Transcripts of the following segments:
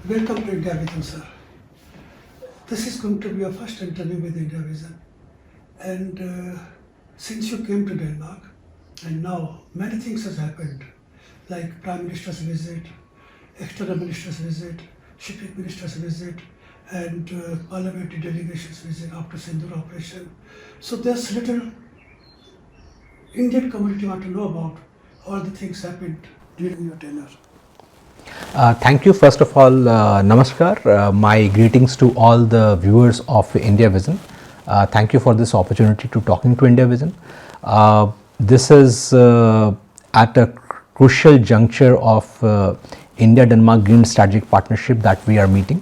Welcome to Indiavision, sir. This is going to be your first interview with Indiavision. And since you came to Denmark, and now many things has happened, like Prime Minister's visit, External Minister's visit, Shipping Minister's visit, and Parliamentary delegation's visit after Sindoor operation. So there's little Indian community want to know about all the things happened during your tenure. Thank you. First of all, namaskar. My greetings to all the viewers of Indiavision. Thank you for this opportunity to talking to Indiavision. This is at a crucial juncture of India-Denmark Green Strategic Partnership that we are meeting.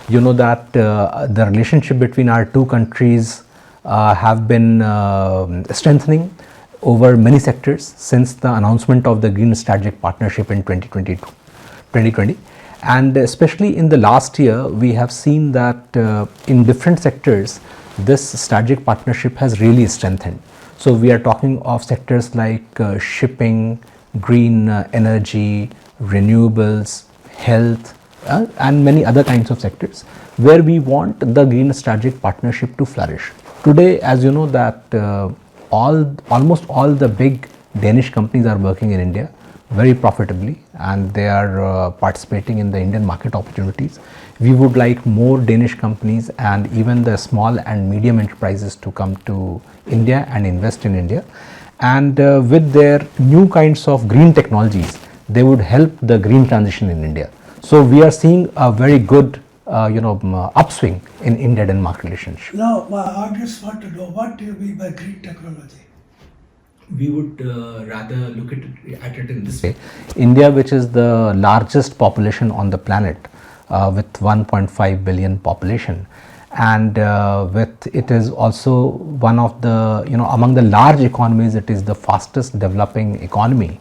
You know that the relationship between our two countries have been strengthening over many sectors since the announcement of the Green Strategic Partnership in 2020, and especially in the last year we have seen that in different sectors this strategic partnership has really strengthened. So we are talking of sectors like shipping, green energy, renewables, health, and many other kinds of sectors where we want the green strategic partnership to flourish. Today, as you know that almost all the big Danish companies are working in India very profitably, and they are participating in the Indian market opportunities. We would like more Danish companies and even the small and medium enterprises to come to India and invest in India, and with their new kinds of green technologies they would help the green transition in India. So we are seeing a very good upswing in India-Denmark relationship. Now my audience want to know, what do you mean by green technology? We would rather look at it in this way. India, which is the largest population on the planet with 1.5 billion population, and it is also one of the, among the large economies, it is the fastest developing economy.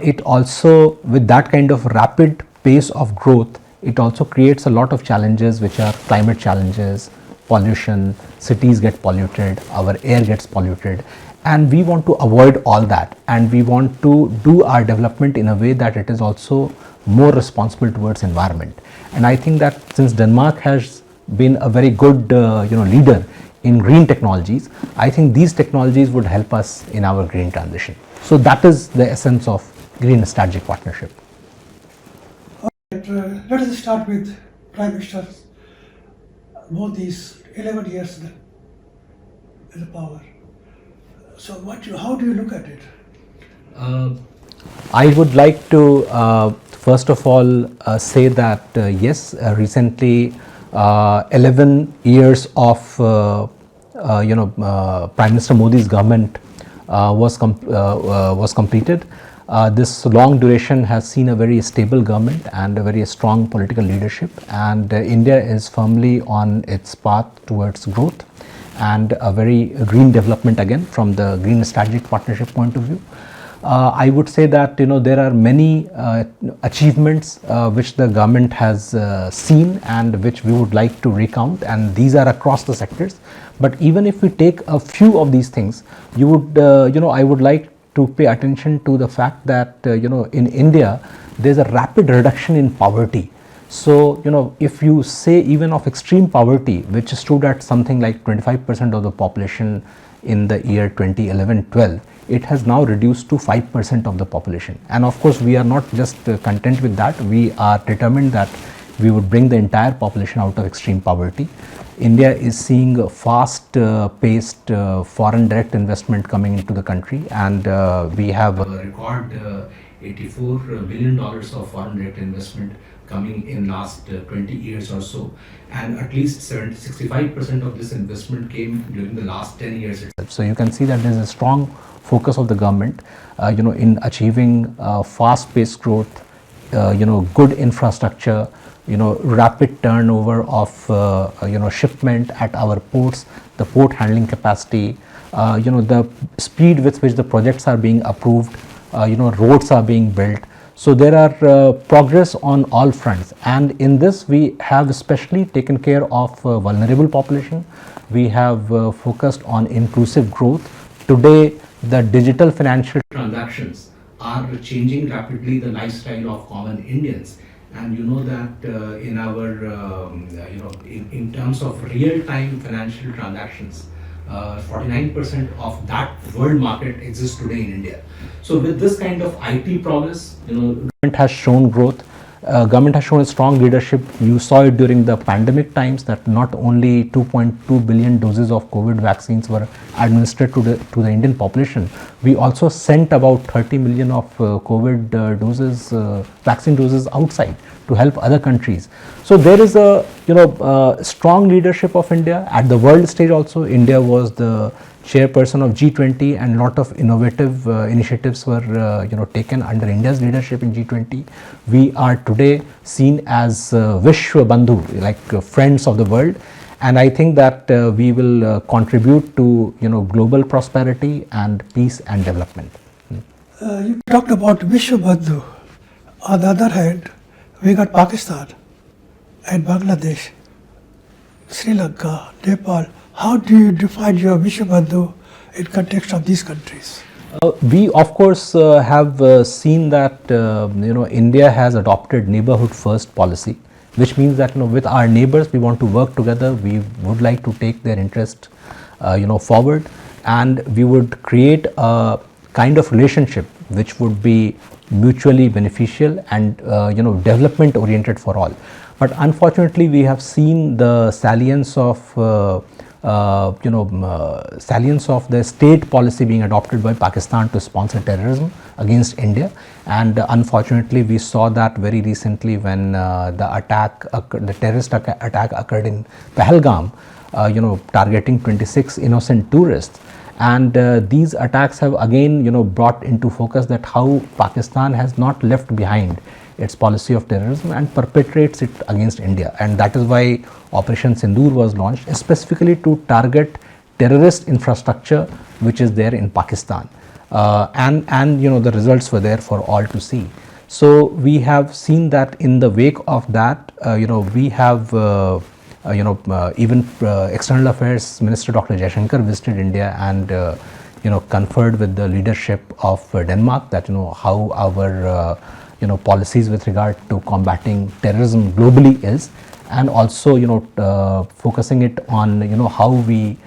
It also, with that kind of rapid pace of growth, it also creates a lot of challenges, which are climate challenges, pollution, cities get polluted, our air gets polluted, and we want to avoid all that, and we want to do our development in a way that it is also more responsible towards environment. And I think that since Denmark has been a very good leader in green technologies, I think these technologies would help us in our green transition. So that is the essence of green strategic partnership. Let us start with Prime Minister Modi's 11 years in the power. So how do you look at it? I would like to first of all say that yes, recently 11 years of Prime Minister Modi's government was completed. This long duration has seen a very stable government and a very strong political leadership, and India is firmly on its path towards growth and a very green development again from the green strategic partnership point of view. I would say that there are many achievements which the government has seen and which we would like to recount, and these are across the sectors. But even if we take a few of these things, you would I would like to pay attention to the fact that in India there is a rapid reduction in poverty. So if you say even of extreme poverty, which stood at something like 25% of the population in the year 2011-12, it has now reduced to 5% of the population. And of course we are not just content with that, we are determined that we would bring the entire population out of extreme poverty. India is seeing a fast paced foreign direct investment coming into the country, and we have a record $84 billion of foreign direct investment coming in last 20 years or so, and at least 65% of this investment came during the last 10 years itself. So you can see that there is a strong focus of the government in achieving fast paced growth, good infrastructure, rapid turnover of shipment at our ports, the port handling capacity, the speed with which the projects are being approved, roads are being built. So there are progress on all fronts, and in this we have especially taken care of vulnerable population. We have focused on inclusive growth. Today the digital financial transactions are changing rapidly the lifestyle of common Indians, And you know that in our, in terms of real-time financial transactions, 49% of that world market exists today in India. So with this kind of IT progress, government has shown growth. Government has shown a strong leadership. You saw it during the pandemic times that not only 2.2 billion doses of COVID vaccines were administered to the Indian population, we also sent about 30 million of COVID doses, vaccine doses outside to help other countries. So there is a strong leadership of India at the world stage. Also, India was the chairperson of G20, and lot of innovative initiatives were taken under India's leadership in G20. We are today seen as Vishwa Bandhu, like friends of the world, and I think that we will contribute to global prosperity and peace and development. You talked about Vishwa Bandhu. On the other hand, we got Pakistan and Bangladesh, Sri Lanka, Nepal. How do you define your Vishwa Bandhu in context of these countries? We of course have seen that India has adopted neighborhood first policy, which means that with our neighbors we want to work together. We would like to take their interest forward, and we would create a kind of relationship which would be mutually beneficial and development oriented for all. But unfortunately, we have seen the salience of salience of the state policy being adopted by Pakistan to sponsor terrorism against India, and unfortunately we saw that very recently when the terrorist attack occurred in Pahalgam, targeting 26 innocent tourists. And these attacks have again brought into focus that how Pakistan has not left behind its policy of terrorism and perpetrates it against India, and that is why Operation Sindoor was launched specifically to target terrorist infrastructure which is there in Pakistan, and the results were there for all to see. So we have seen that in the wake of that, we have even External Affairs Minister Dr. Jaishankar visited India and conferred with the leadership of Denmark that how our policies with regard to combating terrorism globally is, and also focusing it on how we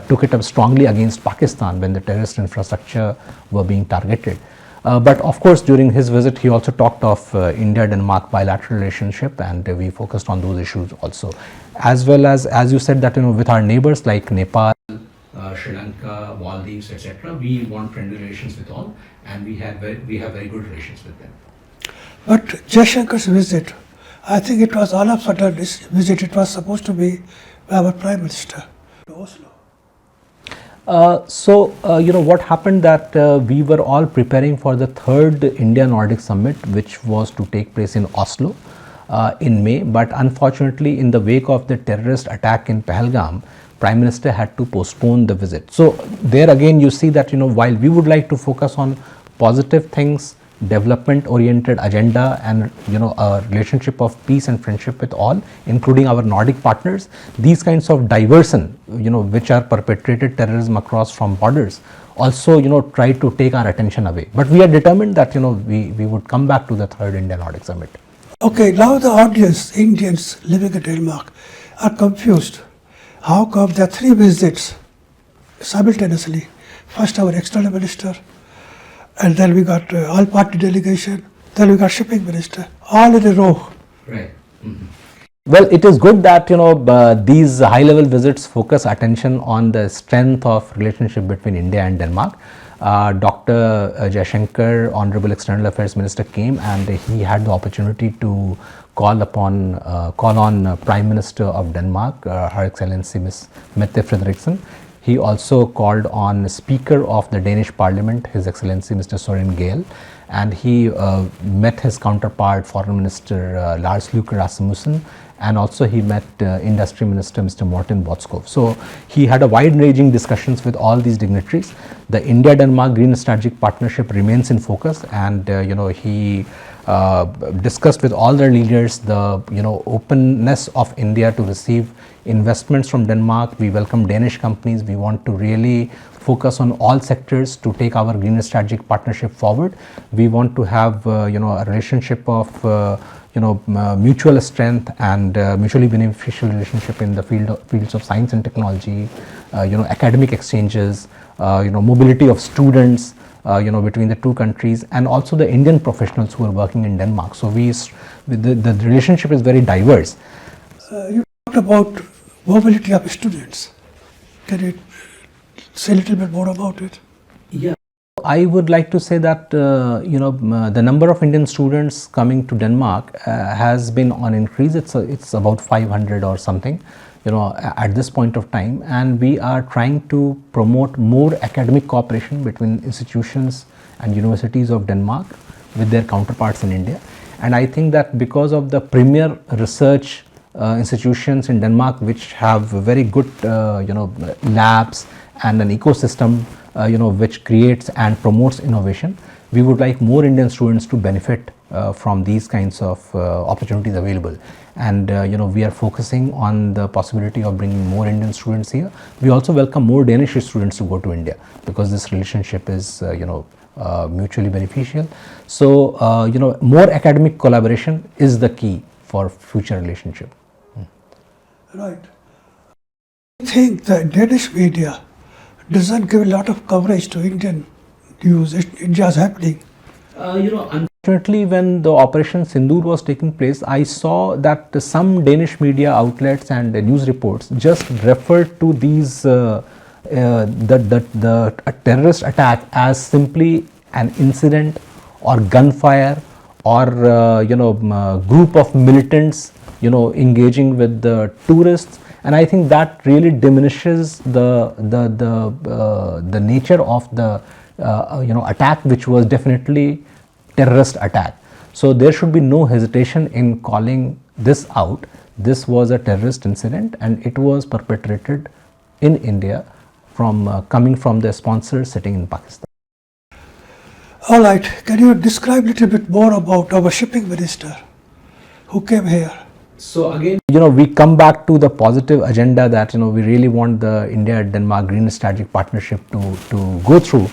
took it up strongly against Pakistan when the terrorist infrastructure were being targeted. But of course, during his visit, he also talked of India-Denmark bilateral relationship, and we focused on those issues also, as well as you said that with our neighbors like Nepal, Sri Lanka, Maldives, etc. We want friendly relations with all, and we have very good relations with them. But Jaishankar's visit, I think it was all of a sudden this visit. It was supposed to be our Prime Minister to Oslo. What happened that we were all preparing for the third India-Nordic Summit, which was to take place in Oslo in May, but unfortunately in the wake of the terrorist attack in Pahalgam, Prime Minister had to postpone the visit. So there again you see that while we would like to focus on positive things, development oriented agenda, and a relationship of peace and friendship with all, including our Nordic partners, these kinds of diversion which are perpetrated terrorism across from borders also try to take our attention away. But we are determined that we would come back to the third India Nordic Summit. Okay, now the audience, Indians living in Denmark, are confused. How come there are three visits simultaneously? First our external minister, and then we got all party delegation, then we got shipping minister, all in a row. Right. Mm-hmm. Well, it is good that these high level visits focus attention on the strength of relationship between India and Denmark. Dr. Jaishankar, Honorable External Affairs Minister, came and he had the opportunity to call on Prime Minister of Denmark, Her Excellency Ms. Mette Frederiksen. He also called on Speaker of the Danish Parliament, His Excellency Mr. Søren Gale, and he met his counterpart, Foreign Minister Lars Løkke Rasmussen, and also he met Industry Minister Mr. Morten Botskov. So he had a wide-ranging discussions with all these dignitaries. The India-Denmark Green Strategic Partnership remains in focus, and he discussed with all their leaders the openness of India to receive investments from Denmark. We welcome Danish companies. We want to really focus on all sectors to take our green strategic partnership forward. We want to have a relationship of mutual strength and mutually beneficial relationship in the fields of science and technology, academic exchanges, mobility of students, between the two countries, and also the Indian professionals who are working in Denmark. So the relationship is very diverse. You talked about mobility of students. Can you say a little bit more about it? Yeah. I would like to say that the number of Indian students coming to Denmark has been on increase. It's about 500 or something, at this point of time, and we are trying to promote more academic cooperation between institutions and universities of Denmark with their counterparts in India. And I think that because of the premier research institutions in Denmark, which have very good labs and an ecosystem which creates and promotes innovation, we would like more Indian students to benefit from these kinds of opportunities available. And we are focusing on the possibility of bringing more Indian students here. We also welcome more Danish students to go to India because this relationship is mutually beneficial. So more academic collaboration is the key for future relationship. Right. I think the Danish media doesn't give a lot of coverage to Indian news. India is happening. Unfortunately, when the Operation Sindoor was taking place, I saw that some Danish media outlets and news reports just referred to these the terrorist attack as simply an incident or gunfire or group of militants engaging with the tourists. And I think that really diminishes the nature of the attack, which was definitely terrorist attack. So there should be no hesitation in calling this out. This was a terrorist incident and it was perpetrated in India coming from the sponsor sitting in Pakistan. All right, can you describe a little bit more about our shipping minister who came here? So again, we come back to the positive agenda that we really want the India-Denmark Green Strategic Partnership to go through,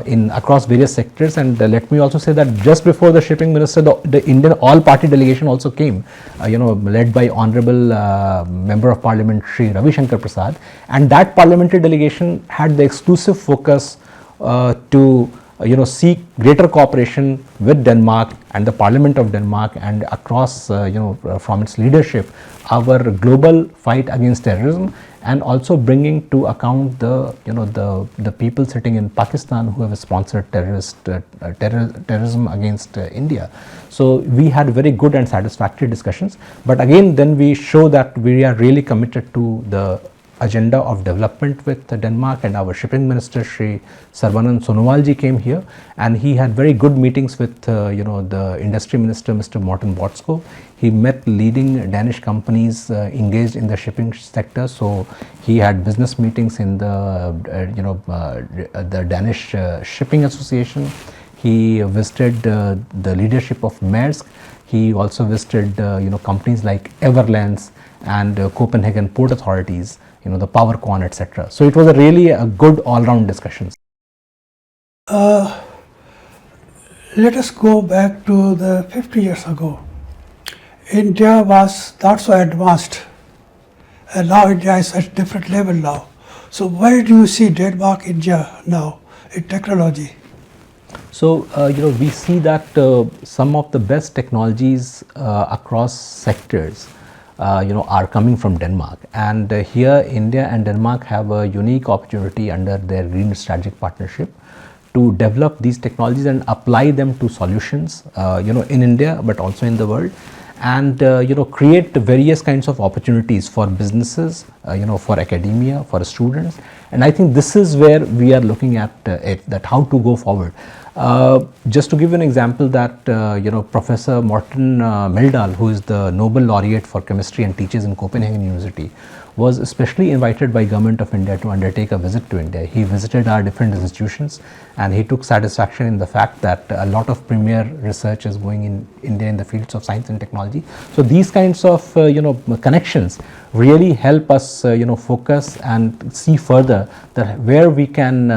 in across various sectors. And let me also say that just before the shipping minister, the Indian all-party delegation also came, led by Honorable Member of Parliamentry Ravi Shankar Prasad, and that parliamentary delegation had the exclusive focus to seek greater cooperation with Denmark and the Parliament of Denmark and across from its leadership our global fight against terrorism, and also bringing to account the people sitting in Pakistan who have sponsored terrorism against India. So we had very good and satisfactory discussions, but again then we show that we are really committed to the agenda of development with Denmark, and our shipping minister Shri Sarvanand Sonowalji came here and he had very good meetings with the industry minister Mr. Morten Botsko. He met leading Danish companies engaged in the shipping sector, so he had business meetings in the Danish Shipping Association. He visited the leadership of Maersk. He also visited companies like Everlands and Copenhagen Port Authorities, the PowerCon, etc. So it was really a good all-round discussion. Let us go back to the 50 years ago. India was not so advanced, and now India is at a different level now. So where do you see Denmark, India now in technology? So we see that some of the best technologies across sectors are coming from Denmark, and here India and Denmark have a unique opportunity under their Green Strategic Partnership to develop these technologies and apply them to solutions in India but also in the world, and create various kinds of opportunities for businesses, for academia, for students. And I think this is where we are looking at it, that how to go forward. Just to give you an example that, Professor Morten Meldal, who is the Nobel laureate for chemistry and teaches in Copenhagen University, was especially invited by Government of India to undertake a visit to India. He visited our different institutions and he took satisfaction in the fact that a lot of premier research is going in India in the fields of science and technology. So these kinds of connections really help us focus and see further that where we can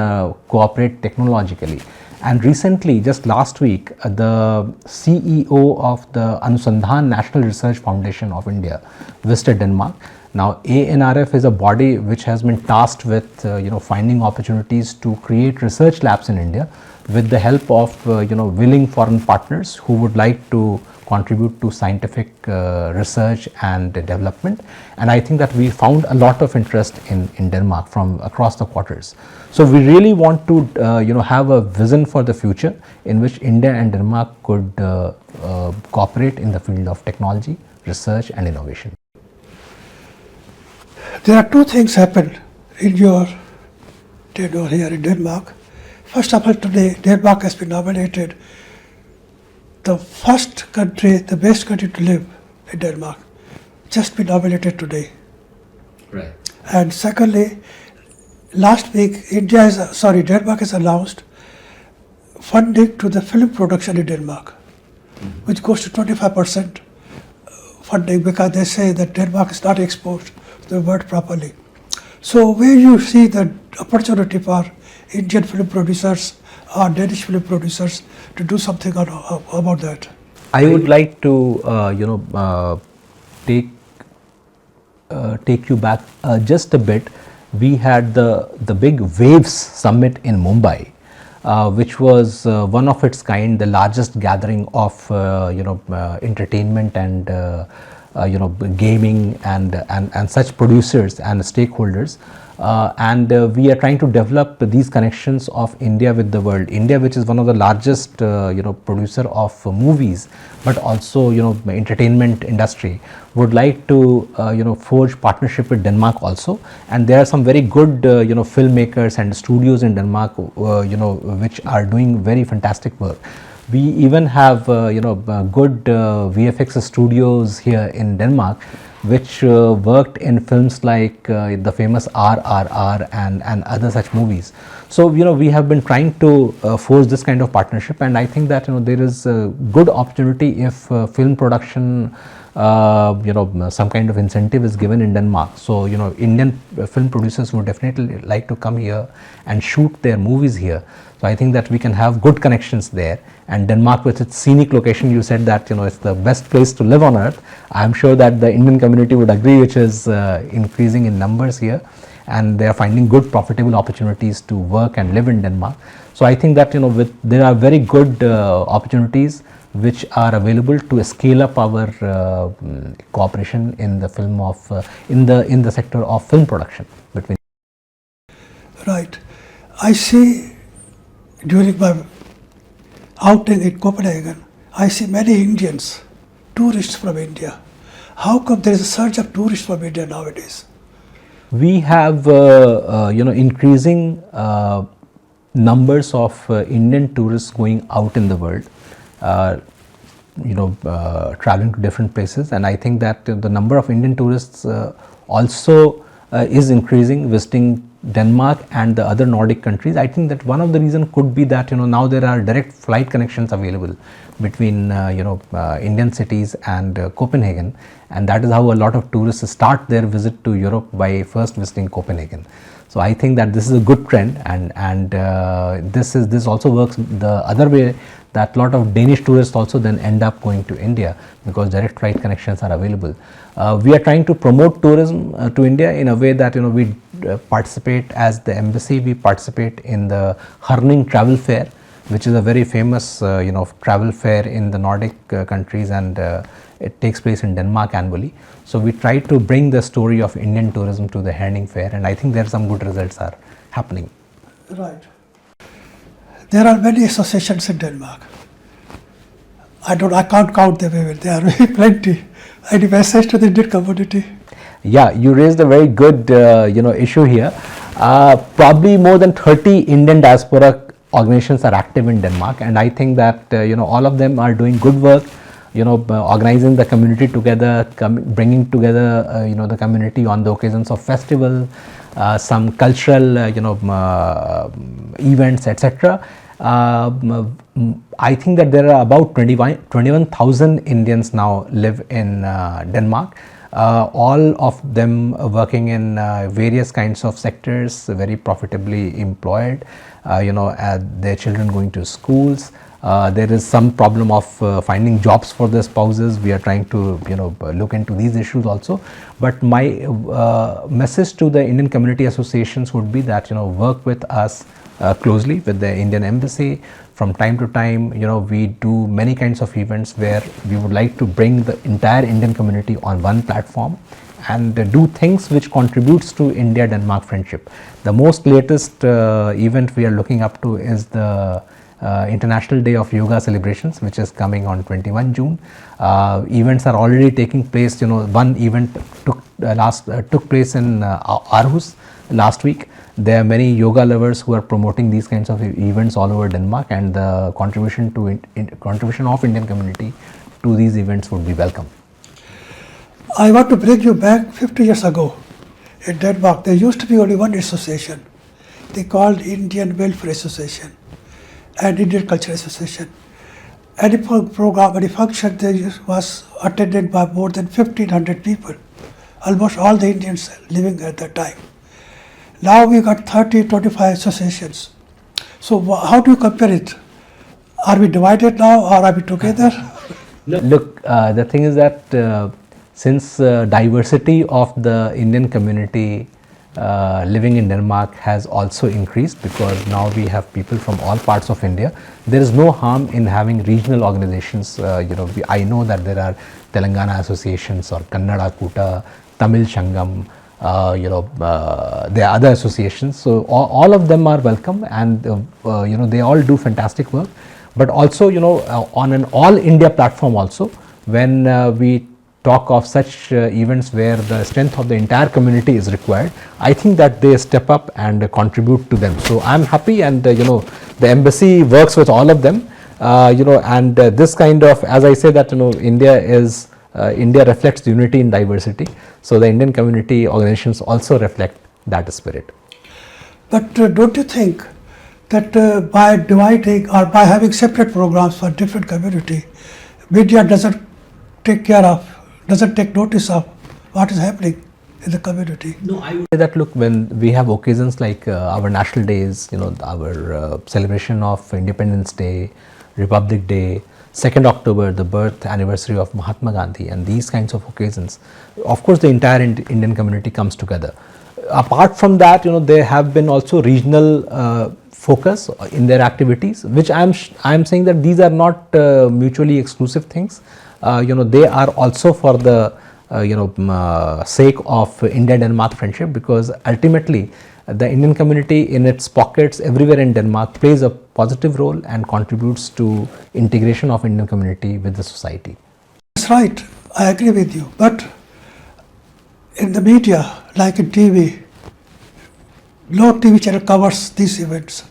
cooperate technologically. And recently, just last week, the CEO of the Anusandhan National Research Foundation of India visited Denmark. Now, ANRF is a body which has been tasked with finding opportunities to create research labs in India with the help of willing foreign partners who would like to contribute to scientific research and development. And I think that we found a lot of interest in Denmark from across the quarters. So we really want to have a vision for the future in which India and Denmark could cooperate in the field of technology, research and innovation. There are two things happened in your tenure here in Denmark. First of all, today Denmark has been nominated the first country, the best country to live in Denmark. Just been nominated today. Right. And secondly, last week Denmark has announced funding to the film production in Denmark, which goes to 25% funding because they say that Denmark is not exposed to the world properly. So where you see the opportunity for Indian film producers or Danish film producers to do something about that? I would like to take you back just a bit. We had the big Waves Summit in Mumbai, which was one of its kind, the largest gathering of entertainment and gaming and such producers and stakeholders. We are trying to develop these connections of India with the world. India, which is one of the largest producer of movies, but also entertainment industry, would like to forge partnership with Denmark also. And there are some very good filmmakers and studios in Denmark which are doing very fantastic work. We even have good VFX studios here in Denmark which worked in films like the famous RRR and other such movies. So we have been trying to forge this kind of partnership, and I think that there is a good opportunity if film production some kind of incentive is given in Denmark. So Indian film producers would definitely like to come here and shoot their movies here. So I think that we can have good connections there. And Denmark, with its scenic location, you said that it's the best place to live on earth. I'm sure that the Indian community would agree, which is increasing in numbers here, and they are finding good profitable opportunities to work and live in Denmark. So I think that there are very good opportunities which are available to scale up our cooperation in the film of in the sector of film production between. Right. I see during my outing in Copenhagen, I see many Indians, tourists from India. How come there is a surge of tourists from India nowadays? We have increasing numbers of Indian tourists going out in the world, traveling to different places, and I think that the number of Indian tourists also is increasing, visiting Denmark and the other Nordic countries. I think that one of the reasons could be that now there are direct flight connections available between Indian cities and Copenhagen, and that is how a lot of tourists start their visit to Europe by first visiting Copenhagen. So I think that this is a good trend, and this also works the other way, that a lot of Danish tourists also then end up going to India because direct flight connections are available. We are trying to promote tourism to India in a way that we participate as the embassy. We participate in the Herning Travel Fair, which is a very famous travel fair in the Nordic countries, and it takes place in Denmark annually. So we try to bring the story of Indian tourism to the Herning Fair, and I think there are some good results are happening. Right. There are many associations in Denmark. I can't count them even. There are plenty. Any message to the Indian community? Yeah, you raised a very good issue here. Probably more than 30 Indian diaspora organizations are active in Denmark, and I think that all of them are doing good work, organizing the community together, bringing together the community on the occasions of festival, some cultural events, etc. I think that there are about 21,000 Indians now live in Denmark. All of them working in various kinds of sectors, very profitably employed, their children going to schools. There is some problem of finding jobs for their spouses. We are trying to look into these issues also. But my message to the Indian community associations would be that work with us closely with the Indian Embassy. From time to time, we do many kinds of events where we would like to bring the entire Indian community on one platform and do things which contributes to India-Denmark friendship. The most latest event we are looking up to is the International Day of Yoga celebrations, which is coming on 21 June. Events are already taking place. One event took place in Aarhus last week. There are many yoga lovers who are promoting these kinds of events all over Denmark, and the contribution of Indian community to these events would be welcome. I want to bring you back 50 years ago. In Denmark, there used to be only one association. They called Indian Welfare Association and Indian Culture Association. Any program, any function there was attended by more than 1,500 people, almost all the Indians living at that time. Now we got 30, 25 associations. So how do you compare it? Are we divided now or are we together? Look, the thing is that since diversity of the Indian community living in Denmark has also increased, because now we have people from all parts of India, there is no harm in having regional organizations. I know that there are Telangana associations or Kannada Kuta, Tamil Shangam, there are other associations. So all of them are welcome, and they all do fantastic work. But also on an all India platform also, when we talk of such events where the strength of the entire community is required, I think that they step up and contribute to them. So I'm happy, and the embassy works with all of them, and this kind of, as I say that India reflects unity in diversity. So the Indian community organizations also reflect that spirit. But don't you think that by dividing or by having separate programs for different community, media doesn't take notice of what is happening in the community? No, I would say that, look, when we have occasions like our national days, our celebration of Independence Day, Republic Day, 2nd October, the birth anniversary of Mahatma Gandhi, and these kinds of occasions, of course the entire Indian community comes together. Apart from that, there have been also regional focus in their activities, which I am saying that these are not mutually exclusive things. They are also for the sake of India-Denmark friendship, because ultimately the Indian community in its pockets everywhere in Denmark plays a positive role and contributes to integration of Indian community with the society. That's right, I agree with you. But in the media, like in TV, no TV channel covers these events.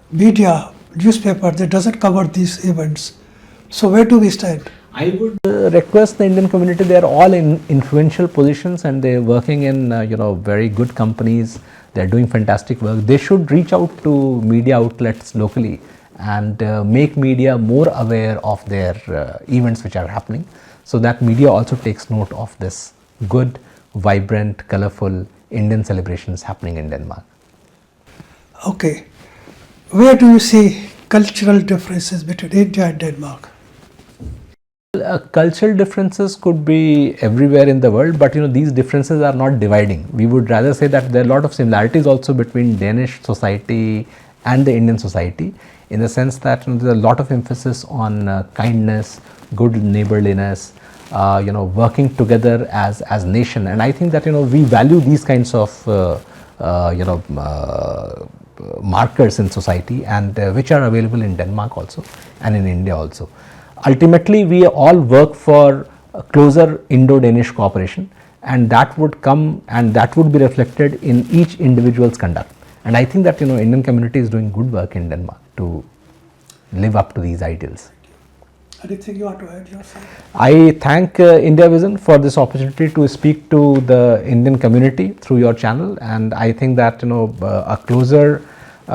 Media, newspaper, they doesn't cover these events. So where do we stand? I would request the Indian community, they are all in influential positions and they are working in very good companies. They are doing fantastic work. They should reach out to media outlets locally and make media more aware of their events which are happening, so that media also takes note of this good, vibrant, colorful Indian celebrations happening in Denmark. Okay. Where do you see cultural differences between India and Denmark? Cultural differences could be everywhere in the world, but these differences are not dividing. We would rather say that there are a lot of similarities also between Danish society and the Indian society, in the sense that there is a lot of emphasis on kindness, good neighborliness, working together as nation. And I think that we value these kinds of markers in society, and which are available in Denmark also and in India also. Ultimately, we all work for closer Indo-Danish cooperation, and that would come and that would be reflected in each individual's conduct. And I think that Indian community is doing good work in Denmark. to live up to these ideals. Anything you want to add yourself? I thank Indiavision for this opportunity to speak to the Indian community through your channel, and I think that a closer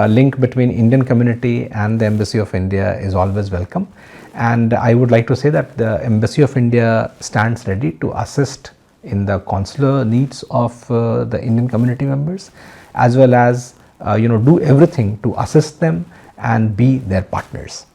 link between Indian community and the Embassy of India is always welcome. And I would like to say that the Embassy of India stands ready to assist in the consular needs of the Indian community members, as well as do everything to assist them and be their partners.